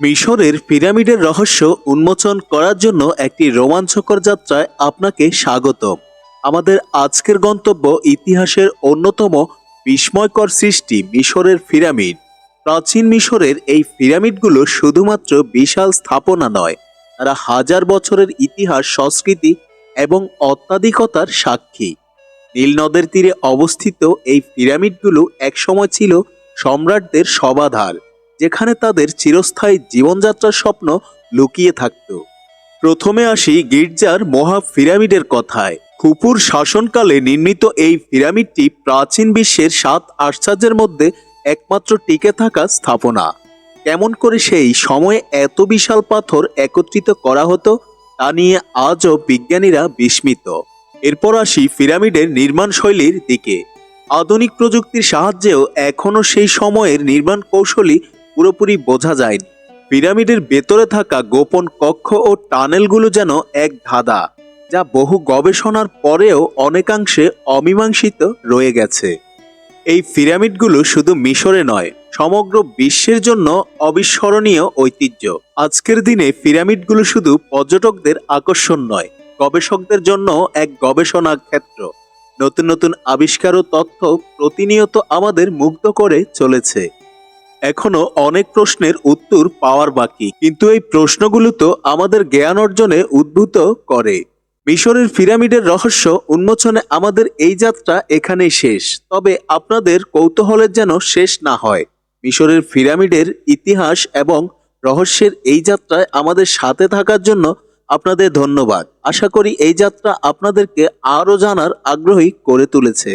মিশরের পিরামিডের রহস্য উন্মোচন করার জন্য একটি রোমাঞ্চকর যাত্রায় আপনাকে স্বাগতম। আমাদের আজকের গন্তব্য ইতিহাসের অন্যতম বিস্ময়কর সৃষ্টি মিশরের পিরামিড। প্রাচীন মিশরের এই পিরামিডগুলো শুধুমাত্র বিশাল স্থাপনা নয়, তারা হাজার বছরের ইতিহাস, সংস্কৃতি এবং অত্যাধিকতার সাক্ষী। নীল নদের তীরে অবস্থিত এই পিরামিডগুলো একসময় ছিল সম্রাটদের সমাধার, যেখানে তাদের চিরস্থায়ী জীবনযাত্রার স্বপ্ন লুকিয়ে থাকত। প্রথমে আসি গির্জার মহা পিরামিডের কথায়। খুফুর শাসনকালে নির্মিত এই পিরামিডটি প্রাচীন বিশ্বের 7 আশ্চর্যের মধ্যে একমাত্র টিকে থাকা স্থাপনা। কেমন করে সেই সময়ে এত বিশাল পাথর একত্রিত করা হতো তা নিয়ে আজও বিজ্ঞানীরা বিস্মিত। এরপর আসি পিরামিডের নির্মাণ শৈলীর দিকে। আধুনিক প্রযুক্তির সাহায্যেও এখনও সেই সময়ের নির্মাণ কৌশলী পুরোপুরি বোঝা যায়নি। পিরামিডের ভেতরে থাকা গোপন কক্ষ ও টানেলগুলো যেন এক ধাঁধা, যা বহু গবেষণার পরেও অনেকাংশে অমীমাংসিত রয়ে গেছে। এই পিরামিডগুলো শুধু মিশরে নয়, সমগ্র বিশ্বের জন্য অবিস্মরণীয় ঐতিহ্য। আজকের দিনে পিরামিডগুলো শুধু পর্যটকদের আকর্ষণ নয়, গবেষকদের জন্য এক গবেষণা ক্ষেত্র। নতুন নতুন আবিষ্কার ও তথ্য প্রতিনিয়ত আমাদের মুগ্ধ করে চলেছে। এখনো অনেক প্রশ্নের উত্তর পাওয়ার বাকি, কিন্তু এই প্রশ্নগুলো তো আমাদের জ্ঞান অর্জনে উদ্বুদ্ধ করে। মিশরের পিরামিডের রহস্য উন্মোচনে আমাদের এই যাত্রা এখানেই শেষ, তবে আপনাদের কৌতূহলের যেন শেষ না হয়। মিশরের পিরামিডের ইতিহাস এবং রহস্যের এই যাত্রায় আমাদের সাথে থাকার জন্য আপনাদের ধন্যবাদ। আশা করি এই যাত্রা আপনাদেরকে আরও জানার আগ্রহী করে তুলেছে।